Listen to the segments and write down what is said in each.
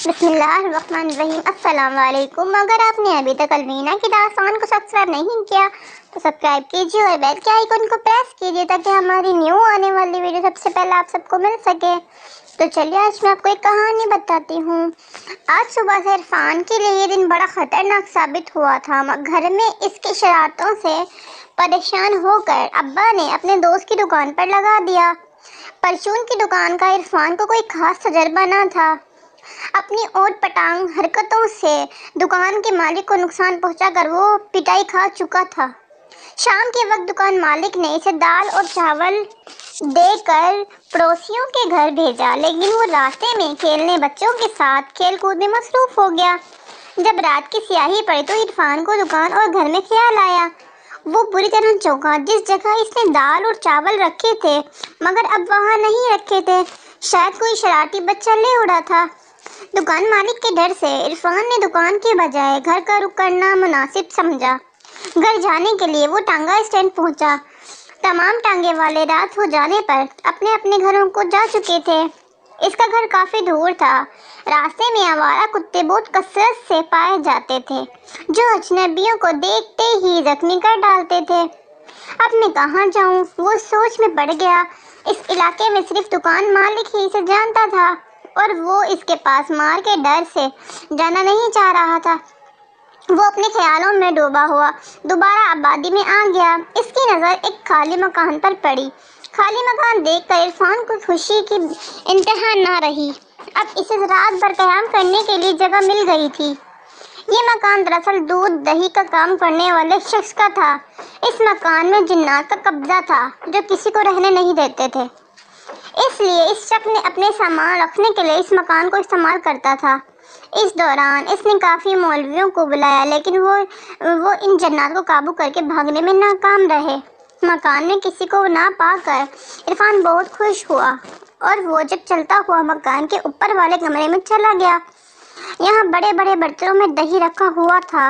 बिस्मिल्लाहिर्रहमानिर्रहीम। अस्सलाम वालेकुम। अगर आपने अभी तक अलमीना की दास्तान को सब्सक्राइब नहीं किया तो सब्सक्राइब कीजिए और बेल के आइकन को प्रेस कीजिए ताकि हमारी न्यू आने वाली वीडियो सबसे पहले आप सबको मिल सके। तो चलिए आज मैं आपको एक कहानी बताती हूँ। आज सुबह से इरफान के लिए ये दिन बड़ा खतरनाक साबित हुआ था। घर में इसकी शरारतों से परेशान होकर अब्बा ने अपने दोस्त की दुकान पर लगा दिया। परचून की दुकान का इरफान को कोई खास तजर्बा न था। अपनी ओट पटांग हरकतों से दुकान के मालिक को नुकसान पहुंचाकर वो पिटाई खा चुका था। शाम के वक्त दुकान मालिक ने इसे दाल और चावल देकर पड़ोसियों के घर भेजा, लेकिन वो रास्ते में खेलने बच्चों के साथ खेल कूद में मसरूफ हो गया। जब रात की स्याही पड़ी तो इरफान को दुकान और घर में ख्याल आया। वो बुरी तरह चौंका। जिस जगह इसने दाल और चावल रखे थे मगर अब वहाँ नहीं रखे थे। शायद कोई शरारती बच्चा ले उड़ा था। दुकान मालिक के डर से इरफान ने दुकान के बजाय घर का रुख करना मुनासिब समझा। घर जाने के लिए वो टांगा स्टैंड पहुंचा। तमाम टांगे वाले रात हो जाने पर अपने अपने घरों को जा चुके थे। इसका घर काफी दूर था। रास्ते में आवारा कुत्ते बहुत कसरत से पाए जाते थे जो अजनबियों को देखते ही जख्मी कर डालते थे। अब मैं कहाँ जाऊँ, वो सोच में पड़ गया। इस इलाके में सिर्फ दुकान मालिक ही इसे जानता था और वो इसके पास मार के डर से जाना नहीं चाह रहा था। वो अपने ख्यालों में डूबा हुआ दोबारा आबादी में आ गया। इसकी नज़र एक खाली मकान पर पड़ी। खाली मकान देखकर इरफान को खुशी की इंतहा ना रही। अब इसे रात भर क़याम करने के लिए जगह मिल गई थी। ये मकान दरअसल दूध दही का काम करने वाले शख्स का था। इस मकान में जिन्नात का कब्जा था जो किसी को रहने नहीं देते थे, इसलिए इस शख्स ने अपने सामान रखने के लिए इस मकान को इस्तेमाल करता था। इस दौरान इसने काफ़ी मौलवियों को बुलाया, लेकिन वो इन जन्नात को काबू करके भागने में नाकाम रहे। मकान में किसी को ना पाकर इरफान बहुत खुश हुआ और वो जब चलता हुआ मकान के ऊपर वाले कमरे में चला गया। यहाँ बड़े बड़े बर्तनों में दही रखा हुआ था।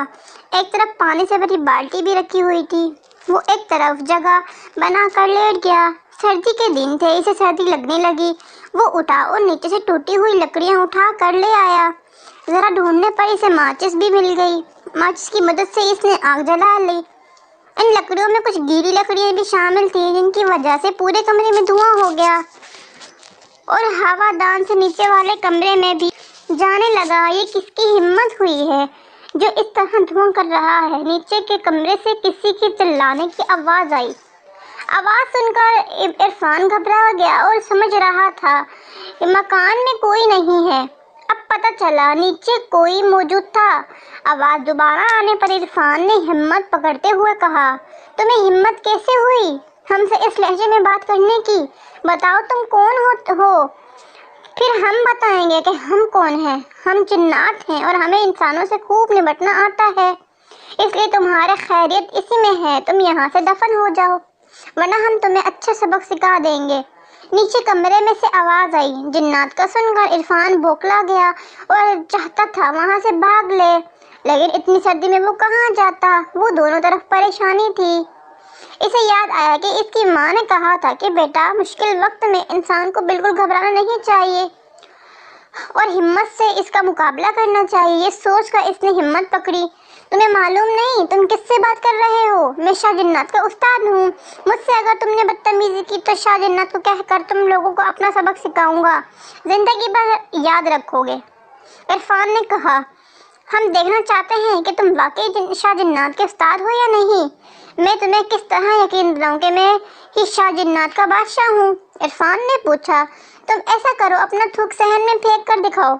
एक तरफ पानी से भरी बाल्टी भी रखी हुई थी। वो एक तरफ जगह बनाकर लेट गया। सर्दी के दिन थे, इसे सर्दी लगने लगी। वो उठा और नीचे से टूटी हुई लकड़ियाँ उठा कर ले आया। ज़रा ढूंढने पर इसे माचिस भी मिल गई। माचिस की मदद से इसने आग जला ली। इन लकड़ियों में कुछ गीली लकड़ियाँ भी शामिल थी, जिनकी वजह से पूरे कमरे में धुआं हो गया और हवादान से नीचे वाले कमरे में भी जाने लगा। ये किसकी हिम्मत हुई है जो इस तरह धुआं कर रहा है? नीचे के कमरे से किसी के चिल्लाने की आवाज़ आई। आवाज़ सुनकर इरफान घबरा गया और समझ रहा था कि मकान में कोई नहीं है। अब पता चला नीचे कोई मौजूद था। आवाज़ दोबारा आने पर इरफान ने हिम्मत पकड़ते हुए कहा, तुम्हें हिम्मत कैसे हुई हमसे इस लहजे में बात करने की? बताओ तुम कौन हो? फिर हम बताएंगे कि हम कौन हैं। हम जिन्नात हैं और हमें इंसानों से खूब निपटना आता है, इसलिए तुम्हारे खैरियत इसी में है। तुम यहाँ से दफन हो जाओ वरना हम तुम्हें अच्छा सबक सिखा देंगे। नीचे कमरे में से आवाज़ आई। जिन्नात का सुनकर इरफान बौखला गया और चाहता था वहाँ से भाग ले, लेकिन इतनी सर्दी में वो कहाँ जाता। वो दोनों तरफ परेशानी थी। इसे याद आया कि इसकी माँ ने कहा था कि बेटा, मुश्किल वक्त में इंसान को बिल्कुल घबराना नहीं चाहिए और हिम्मत से इसका मुकाबला करना चाहिए। ये सोचकर इसने हिम्मत पकड़ी। तुम्हें मालूम नहीं तुम किससे बात कर रहे हो? मैं शाह जिन्नात का उस्ताद हूँ। मुझसे अगर तुमने बदतमीजी की तो शाह जिन्नात को कहकर तुम लोगों को अपना सबक सिखाऊंगा, जिंदगी भर याद रखोगे। इरफान ने कहा, हम देखना चाहते हैं कि तुम वाकई शाह जिन्नात के उस्ताद हो या नहीं। मैं तुम्हें किस तरह यकीन दिलाऊं कि मैं ही शाह जिन्नात का बादशाह हूँ? इरफान ने पूछा। तुम ऐसा करो, अपना थूक सहन में फेंक कर दिखाओ।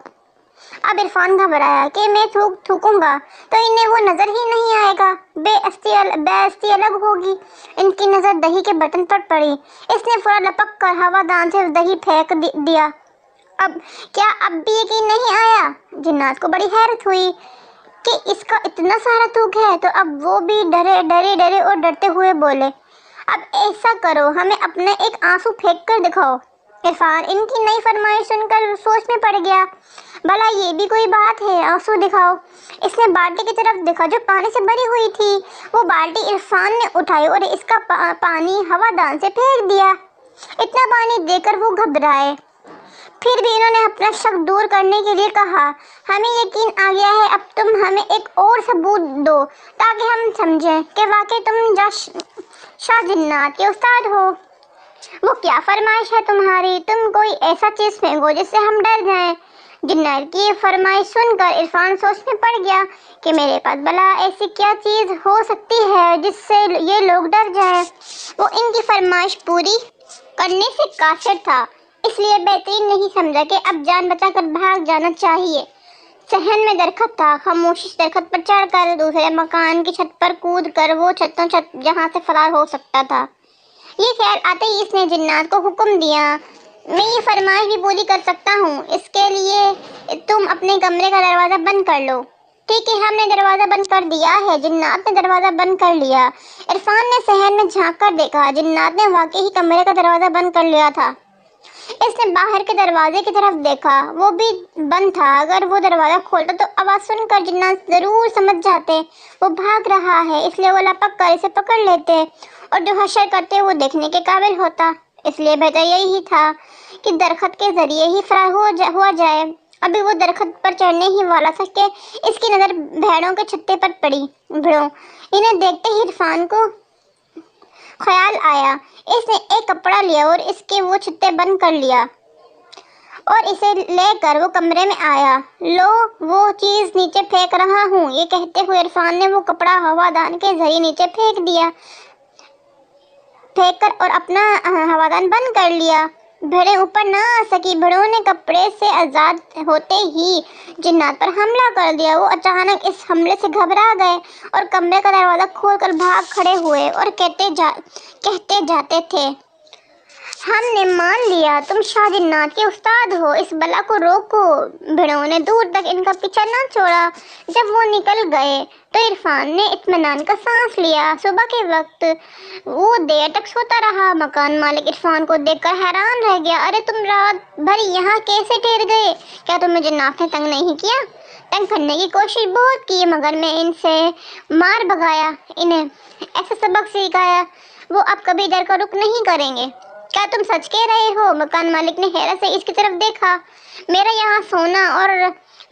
अब इरफान घबराया कि मैं थूकूंगा तो इन्हें वो नजर ही नहीं आएगा, बेइज्जती अलग होगी। इनकी नजर दही के बर्तन पर पड़ी। इसने फौरा लपक कर हवादान से दही फेंक दिया। अब क्या अब भी यकीन नहीं आया? जिन्नात को बड़ी हैरत हुई कि इसका इतना सारा थूक है। तो अब वो भी डरे और डरते हुए बोले, अब ऐसा करो, हमें अपने एक आंसू फेंक कर दिखाओ। इरफान इनकी नई फरमाइश सुनकर सोच में पड़ गया। भला ये भी कोई बात है, आंसू दिखाओ। इसने बाल्टी की तरफ देखा जो पानी से भरी हुई थी। वो बाल्टी इरफान ने उठाई और इसका पानी हवादान से फेंक दिया। इतना पानी देकर वो घबराए। फिर भी इन्होंने अपना शक दूर करने के लिए कहा, हमें यकीन आ गया है, अब तुम हमें एक और सबूत दो ताकि हम समझें कि वाकई तुम शाह जिन्नात के उस्ताद हो। वो क्या फरमाइश है तुम्हारी? तुम कोई ऐसा चीज फेंको जिससे हम डर जाएं। जिन्नात की ये फरमाइश सुनकर इरफान सोच में पड़ गया कि मेरे पास भला ऐसी क्या चीज हो सकती है जिससे ये लोग डर जाएं। वो इनकी फरमाइश पूरी करने से कासिर था, इसलिए बेहतरीन नहीं समझा कि अब जान बचाकर भाग जाना चाहिए। सहन में दरख्त था, खामोशी से दरख्त पर चढ़कर दूसरे मकान की छत पर कूद कर वो छतों छत जहाँ से फरार हो सकता था। ये ख्याल आते ही इसने जिन्नात को हुक्म दिया, मैं ये फरमाइश भी पूरी कर सकता हूँ, इसके लिए तुम अपने कमरे का दरवाज़ा बंद कर लो। ठीक है, हमने दरवाज़ा बंद कर दिया है। जिन्नात ने दरवाज़ा बंद कर लिया। इरफान ने सहन में झांक कर देखा, जिन्नात ने वाकई ही कमरे का दरवाज़ा बंद कर लिया था। इसने बाहर के दरवाजे की तरफ देखा, वो भी बंद था। अगर वो दरवाजा खोलता तो आवाज सुनकर जिन्नात जरूर समझ जाते वो भाग रहा है, इसलिए वो लपक कर इसे पकड़ लेते और जो हशर करते वो देखने के काबिल होता। इसलिए बेहतर यही था कि दरख्त के जरिए ही फरार हुआ जाए। अभी वो दरख्त पर चढ़ने ही वाला था कि इसकी नज़र भेड़ों के छत्ते पर पड़ी। भेड़ों इन्हें देखते ही इरफान को ख्याल आया। इसने एक कपड़ा लिया और इसके वो छत्ते बंद कर लिया और इसे लेकर वो कमरे में आया। लो, वो चीज़ नीचे फेंक रहा हूँ। ये कहते हुए इरफान ने वो कपड़ा हवादान के जरिए नीचे फेंक दिया, फेंक कर और अपना हवादान बंद कर लिया। भेड़ें ऊपर ना आ सकी। भेड़ों ने कपड़े से आज़ाद होते ही जिन्नात पर हमला कर दिया। वो अचानक इस हमले से घबरा गए और कमरे का दरवाज़ा खोलकर भाग खड़े हुए और कहते जाते थे, हमने मान लिया तुम शाह जिन्नात के उस्ताद हो, इस बला को रोको। भेड़ों ने दूर तक इनका पीछा न छोड़ा। जब वो निकल गए तो इरफान ने इत्मीनान का सांस लिया। सुबह के वक्त वो देर तक सोता रहा। मकान मालिक इरफान को देखकर हैरान रह गया। अरे तुम रात भर यहाँ कैसे ठहर गए? क्या तुम्हें जिन्नात ने तंग नहीं किया? तंग करने की कोशिश बहुत की, मगर मैं इनसे मार भगाया, इन्हें ऐसा सबक सिखाया, वो अब कभी डर कर रुक नहीं करेंगे। क्या तुम सच कह रहे हो? मकान मालिक ने हैरत से इसकी तरफ देखा। मेरा यहाँ सोना और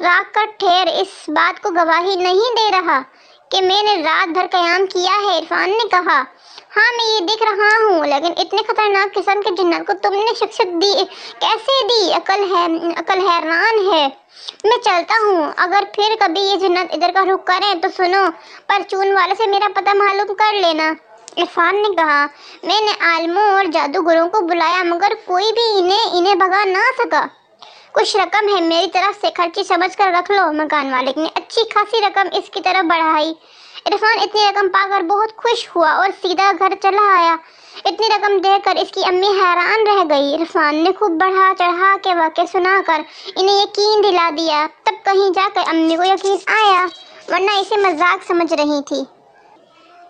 राख का ठहर इस बात को गवाही नहीं दे रहा कि मैंने रात भर कयाम किया है, इरफान ने कहा। हाँ, मैं ये देख रहा हूँ, लेकिन इतने खतरनाक किस्म के जिन्नात को तुमने शिक्षा दी कैसे दी? अकल हैरान है। मैं चलता हूँ, अगर फिर कभी ये जिन्नात इधर का रुख करें तो सुनो, परचून वाले से मेरा पता मालूम कर लेना। इरफान ने कहा, मैंने आलमों और जादूगरों को बुलाया मगर कोई भी इन्हें भगा ना सका। कुछ रकम है, मेरी तरफ से खर्ची समझ कर रख लो। मकान मालिक ने अच्छी खासी रकम इसकी तरफ बढ़ाई। इरफान इतनी रकम पाकर बहुत खुश हुआ और सीधा घर चला आया। इतनी रकम देखकर इसकी अम्मी हैरान रह गई। इरफान ने खूब बढ़ा चढ़ा के वाक़े सुनाकर इन्हें यकीन दिला दिया। तब कहीं जाकर अम्मी को यकीन आया, वरना इसे मजाक समझ रही थी।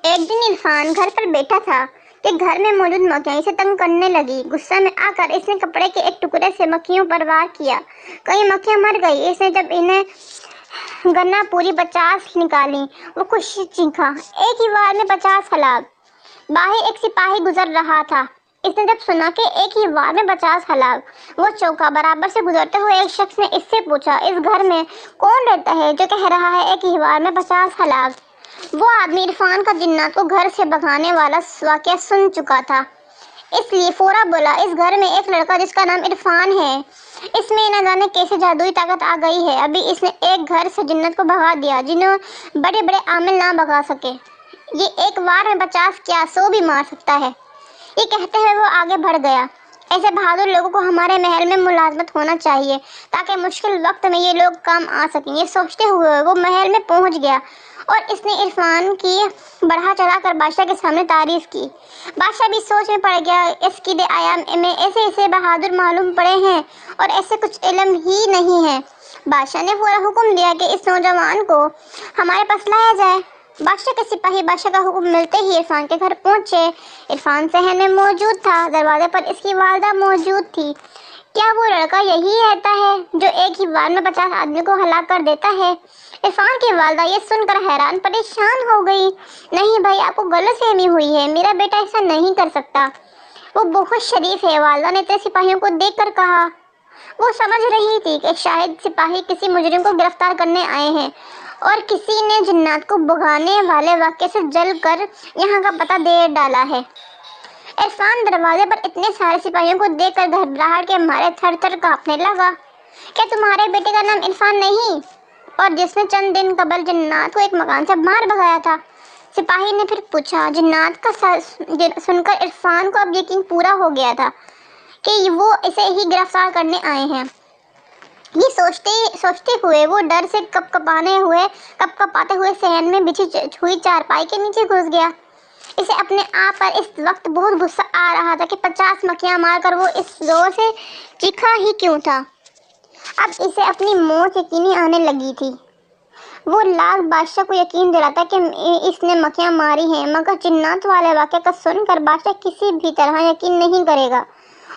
एक दिन इरफान घर पर बैठा था कि घर में मौजूद मक्खियाँ इसे तंग करने लगी। गुस्सा में आकर इसने कपड़े के एक टुकड़े से मक्खियों पर वार किया। कई मक्खियाँ मर गई। इसने जब इन्हें गन्ना पूरी 50 निकाली, वो खुशी चीखा। एक ही वार में 50 हलाक। बाहर एक सिपाही गुजर रहा था। इसने जब सुना कि एक ही वार में 50 हलाक, वो चौंका। बराबर से गुजरते हुए एक शख्स ने इससे पूछा, इस घर में कौन रहता है जो कह रहा है एक ही वार में 50 हलाक? वो आदमी इरफान का जिन्नात को घर से भगाने वाला वाक़या सुन चुका था, इसलिए फौरा बोला, इस घर में एक लड़का जिसका नाम इरफान है, इसमें न जाने कैसे जादुई ताकत आ गई है। अभी इसने एक घर से जिन्नत को भगा दिया जिन्हें बड़े बड़े आमिल ना भगा सके। ये एक वार में 50 क्या 100 भी मार सकता है। ये कहते हुए वो आगे बढ़ गया। ऐसे बहादुर लोगों को हमारे महल में मुलाजमत होना चाहिए ताकि मुश्किल वक्त में ये लोग काम आ सकें। ये सोचते हुए वो महल में पहुंच गया और इसने इरफान की बढ़ा चढ़ा कर बादशाह के सामने तारीफ की। बादशाह भी सोच में पड़ गया, इसकी आयाम में ऐसे ऐसे बहादुर मालूम पड़े हैं और ऐसे कुछ इल्म ही नहीं है। बादशाह ने पूरा हुक्म दिया कि इस नौजवान को हमारे पास लाया जाए। बादशाह के सिपाही बादशाह का हुक्म मिलते ही इरफान के घर पहुंचे। इरफान सहन में मौजूद था। दरवाजे पर इसकी वालदा मौजूद थी। क्या वो लड़का यही रहता है जो एक ही वार में 50 आदमी को हलाक कर देता है? इरफान की वालदा ये सुनकर हैरान परेशान हो गई। नहीं भाई, आपको गलतफहमी हुई है, मेरा बेटा ऐसा नहीं कर सकता, वो बहुत शरीफ है। वालदा ने तेरे सिपाहियों को देख कर कहा। वो समझ रही थी कि शायद सिपाही किसी मुजरिम को गिरफ्तार करने आए हैं और किसी ने जिन्नात को भगाने वाले वाक़े से जल कर यहाँ का पता दे डाला है। इरफान दरवाजे पर इतने सारे सिपाहियों को देखकर घबराहट के मारे थर थर कांपने लगा। क्या तुम्हारे बेटे का नाम इरफान नहीं, और जिसने चंद दिन कबल जिन्नात को एक मकान से बाहर भगाया था? सिपाही ने फिर पूछा। जिन्नात का सुनकर इरफान को अब यकीन पूरा हो गया था कि वो इसे ही गिरफ्तार करने आए हैं। ये सोचते हुए वो डर से कपकपाते हुए सहन में बिछी हुई चारपाई के नीचे घुस गया। इसे अपने आप पर इस वक्त बहुत गुस्सा आ रहा था कि 50 मक्खियां मारकर वो इस जोर से चीखा ही क्यों था। अब इसे अपनी मौत यकीनी आने लगी थी। वो लाख बादशाह को यकीन दिलाता कि इसने मक्खियां मारी हैं, मगर जिन्नात वाले वाक़े का सुनकर बादशाह किसी भी तरह यकीन नहीं करेगा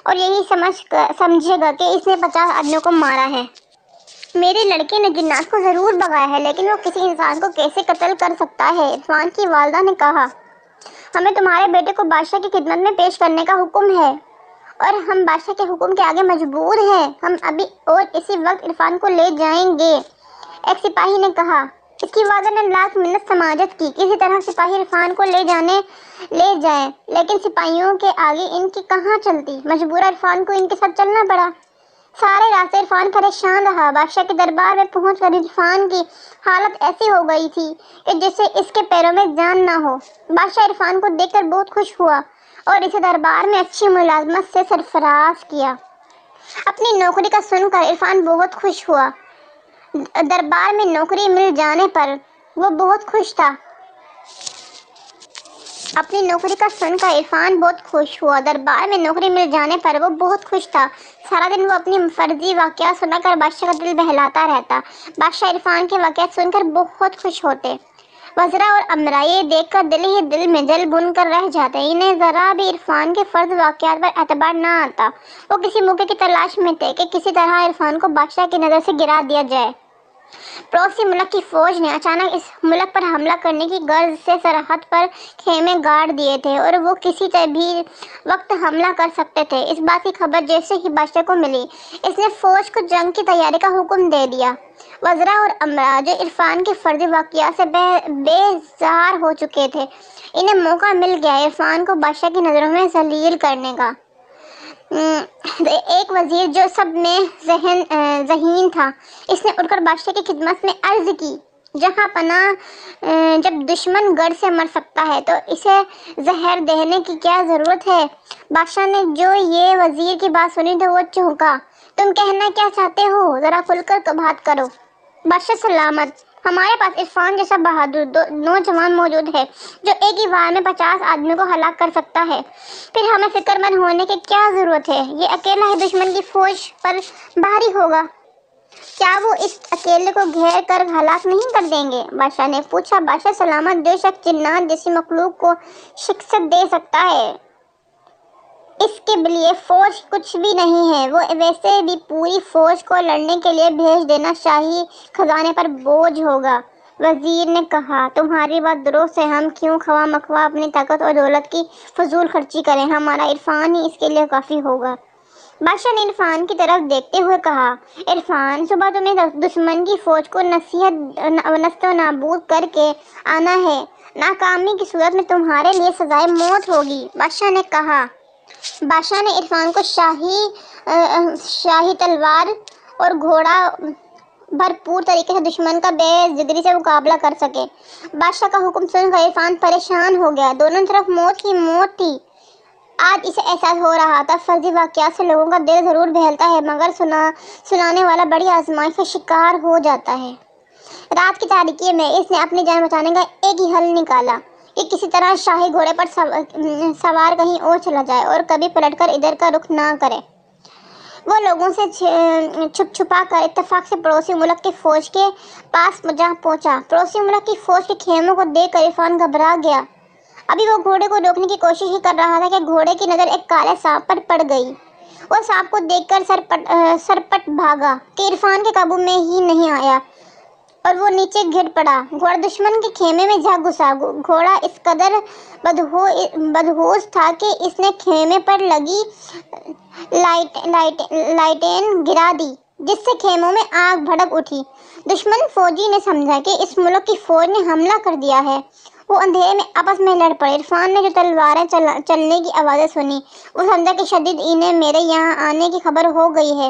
और यही समझेगा कि इसने 50 आदमियों को मारा है। मेरे लड़के ने जिन्नात को ज़रूर भगाया है, लेकिन वो किसी इंसान को कैसे कत्ल कर सकता है? इरफान की वालदा ने कहा। हमें तुम्हारे बेटे को बादशाह की खिदमत में पेश करने का हुक्म है और हम बादशाह के हुक्म के आगे मजबूर हैं। हम अभी और इसी वक्त इरफान को ले जाएंगे, एक सिपाही ने कहा। इसकी वादा ने लाख मिन्नत समाजत की, किसी तरह सिपाही इरफान को ले जाए, लेकिन सिपाहियों के आगे इनकी कहाँ चलती। मजबूर इरफान को इनके साथ चलना पड़ा। सारे रास्ते इरफान परेशान रहा। बादशाह के दरबार में पहुंचकर इरफान की हालत ऐसी हो गई थी कि जैसे इसके पैरों में जान ना हो। बादशाह इरफान को देखकर बहुत खुश हुआ और इसे दरबार में अच्छी मुलाजमत से सरफराज किया। अपनी नौकरी का सुनकर इरफान बहुत खुश हुआ। दरबार में नौकरी मिल जाने पर वो बहुत खुश था। अपनी नौकरी का सुनकर इरफान बहुत खुश हुआ। दरबार में नौकरी मिल जाने पर वो बहुत खुश था। सारा दिन वो अपनी फर्जी वाक़यात सुनाकर बादशाह का दिल बहलाता रहता। बादशाह इरफान के वाक़यात सुनकर बहुत खुश होते। वज़रा और अमरा ये देखकर दिल ही दिल में जल बुन कर रह जाते। इन्हें ज़रा भी इरफान के फ़र्ज वाक़यात पर एतबार ना आता। वो किसी मौके की तलाश में थे कि किसी तरह इरफान को बादशाह की नज़र से गिरा दिया जाए। पड़ोसी मुल्क की फौज ने अचानक इस मुल्क पर हमला करने की गर्ज से सरहद पर खेमे गाड़ दिए थे और वो किसी भी वक्त हमला कर सकते थे। इस बात की खबर जैसे ही बादशाह को मिली, इसने फौज को जंग की तैयारी का हुक्म दे दिया। वज़रा और अमरा जो इरफान के फर्जी वाक़यात से बेजार हो चुके थे, इन्हें मौका मिल गया इरफान को बादशाह की नज़रों में जलील करने का। एक वजीर जो सब में ज़हीन था, इसने उठकर बादशाह की खिदमत में अर्ज़ की, जहाँ पनाह जब दुश्मन गढ़ से मर सकता है तो इसे जहर देने की क्या ज़रूरत है। बादशाह ने जो ये वजीर की बात सुनी तो वो चौंका। तुम कहना क्या चाहते हो, ज़रा खुलकर बात करो। बादशाह सलामत, हमारे पास इरफान जैसा बहादुर नौजवान मौजूद है जो एक ही वार में 50 आदमियों को हलाक कर सकता है। फिर हमें फिक्रमंद होने की क्या ज़रूरत है? ये अकेला ही दुश्मन की फौज पर भारी होगा। क्या वो इस अकेले को घेर कर हलाक नहीं कर देंगे? बादशाह ने पूछा। बादशाह सलामत, बेशक जिन्नात जैसी मखलूक को शिकस्त दे सकता है, इसके लिए फौज कुछ भी नहीं है। वो वैसे भी पूरी फौज को लड़ने के लिए भेज देना शाही खजाने पर बोझ होगा। वजीर ने कहा, तुम्हारी बात दुरुस्त है। हम क्यों खवा मखवा अपनी ताकत और दौलत की फजूल खर्ची करें? हमारा इरफान ही इसके लिए काफ़ी होगा। बादशाह ने इरफान की तरफ देखते हुए कहा, इरफान, सुबह तुम्हें दुश्मन की फौज को नस्तो नाबूद करके आना है। नाकामी की सूरत में तुम्हारे लिए सजाए मौत होगी। बादशाह ने इरफान को शाही तलवार और घोड़ा भरपूर तरीके से दुश्मन का बेजिगरी से मुकाबला कर सके। बादशाह का हुक्म सुनकर इरफान परेशान हो गया। दोनों तरफ मौत ही मौत थी। आज इसे एहसास हो रहा था, फर्जी वाक़यात से लोगों का दिल ज़रूर बहलता है, मगर सुनाने वाला बड़ी आजमाइश का शिकार हो जाता है। रात की तारीकी में इसने अपनी जान बचाने का एक ही हल निकाला कि किसी तरह शाही घोड़े पर सवार कहीं और चला जाए और कभी पलटकर इधर का रुख ना करे। वो लोगों से छुपा कर इत्तेफाक से पड़ोसी मुल्क की फौज के पास जा पहुंचा। पड़ोसी मुल्क की फौज के खेमों को देखकर इरफान घबरा गया। अभी वो घोड़े को रोकने की कोशिश ही कर रहा था कि घोड़े की नज़र एक काले सांप पर पड़ गई। वो सांप को देखकर सरपट भागा कि इरफान के काबू में ही नहीं आया। और वो नीचे गिर पड़ा। घोड़ा दुश्मन के खेमे में जा घुसा। घोड़ा इस कदर बदहोश था कि इसने खेमे पर लगी लाइटें गिरा दी, जिससे खेमों में आग भड़क उठी। दुश्मन फौजी ने समझा कि इस मुल्क की फौज ने हमला कर दिया है। वो अंधेरे में आपस में लड़ पड़े। इरफान ने जो तलवारें चलने की आवाज़ें सुनी, वो समझा कि शदीद इन्हें मेरे यहाँ आने की खबर हो गई है।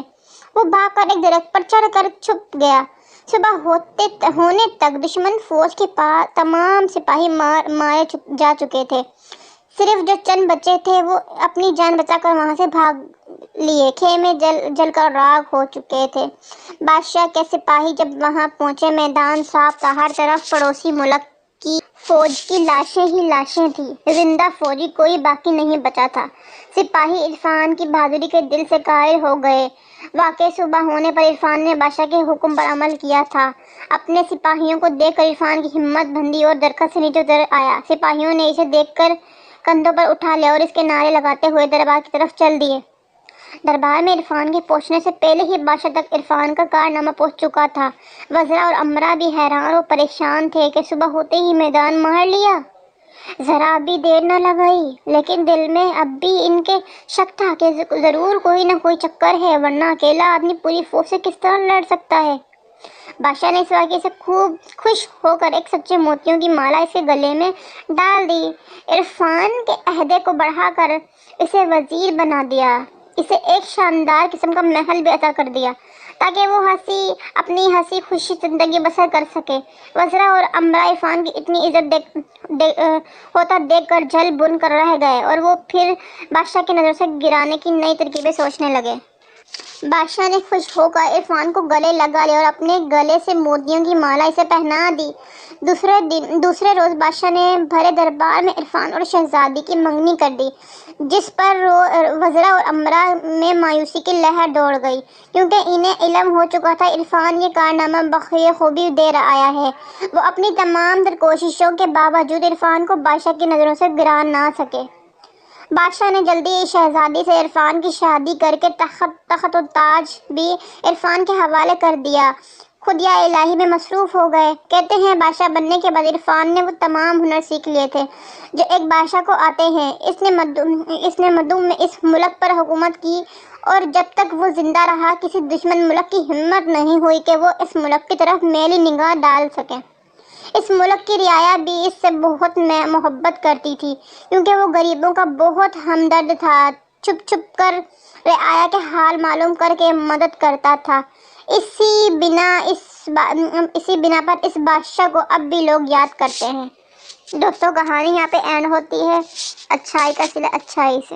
वो भागकर एक दरख्त पर चढ़कर छुप गया। सुबह होने तक दुश्मन फौज के पास तमाम सिपाही मारे जा चुके थे। सिर्फ जो चंद बचे थे वो अपनी जान बचाकर वहां से भाग लिए। खेमे जलकर राख हो चुके थे। बादशाह के सिपाही जब वहां पहुंचे, मैदान साफ था। हर तरफ पड़ोसी मुल्क की फौज की लाशें ही लाशें थी। जिंदा फौजी कोई बाकी नहीं बचा था। सिपाही इरफान की बहादुरी के दिल से कायल हो गए। वाकई सुबह होने पर इरफान ने बादशाह के हुक्म पर अमल किया था। अपने सिपाहियों को देखकर इरफान की हिम्मत बंधी और दरख्त से नीचे उतर आया। सिपाहियों ने इसे देखकर कंधों पर उठा लिया और इसके नारे लगाते हुए दरबार की तरफ चल दिए। दरबार में इरफान के पहुंचने से पहले ही बादशाह तक इरफान का कारनामा पहुंच चुका था। वज़रा और अमरा भी हैरान और परेशान थे कि सुबह होते ही मैदान मार लिया। जरा भी देर न लगाई, लेकिन दिल में अब भी इनके शक था कि जरूर कोई न कोई चक्कर है, वरना अकेला आदमी पूरी फौज से किस तरह लड़ सकता है। बादशाह ने इस वाक़े से खूब खुश होकर एक सच्चे मोतियों की माला इसके गले में डाल दी। इरफान के अहदे को बढ़ाकर इसे वजीर बना दिया। इसे एक शानदार किस्म का महल भी अता कर दिया ताकि वो अपनी हंसी खुशी जिंदगी बसर कर सके। वज़रा और अमरा इरफान की इतनी इज्जत होता देखकर जल बुन कर रह गए और वो फिर बादशाह की नज़र से गिराने की नई तरकीबें सोचने लगे। बादशाह ने खुश होकर इरफान को गले लगा लिया और अपने गले से मोतियों की माला इसे पहना दी। दूसरे रोज बादशाह ने भरे दरबार में इरफान और शहजादी की मंगनी कर दी, जिस पर वज़रा और अमरा में मायूसी की लहर दौड़ गई, क्योंकि इन्हें इल्म हो चुका था इरफान ये कारनामा बखूबी दे आया है। वो अपनी तमाम तर कोशिशों के बावजूद इरफान को बादशाह की नज़रों से गिरा ना सके। बादशाह ने जल्दी शहजादी से इरफान की शादी करके तख्त और ताज भी इरफान के हवाले कर दिया। खुद या इलाही में मसरूफ़ हो गए। कहते हैं बादशाह बनने के बाद इरफान ने वो तमाम हुनर सीख लिए थे जो एक बादशाह को आते हैं। इसने मदू में इस मुल्क पर हुकूमत की और जब तक वो जिंदा रहा किसी दुश्मन मुल्क की हिम्मत नहीं हुई कि वो इस मुल्क की तरफ मैली निगाह डाल सके। इस मुल्क की रियाया भी इससे बहुत मोहब्बत करती थी, क्योंकि वो गरीबों का बहुत हमदर्द था। छुप छुप कर रियाया के हाल मालूम करके मदद करता था। इसी बिना पर इस बादशाह को अब भी लोग याद करते हैं। दोस्तों, कहानी यहाँ पे एंड होती है। अच्छाई का सिला अच्छाई से।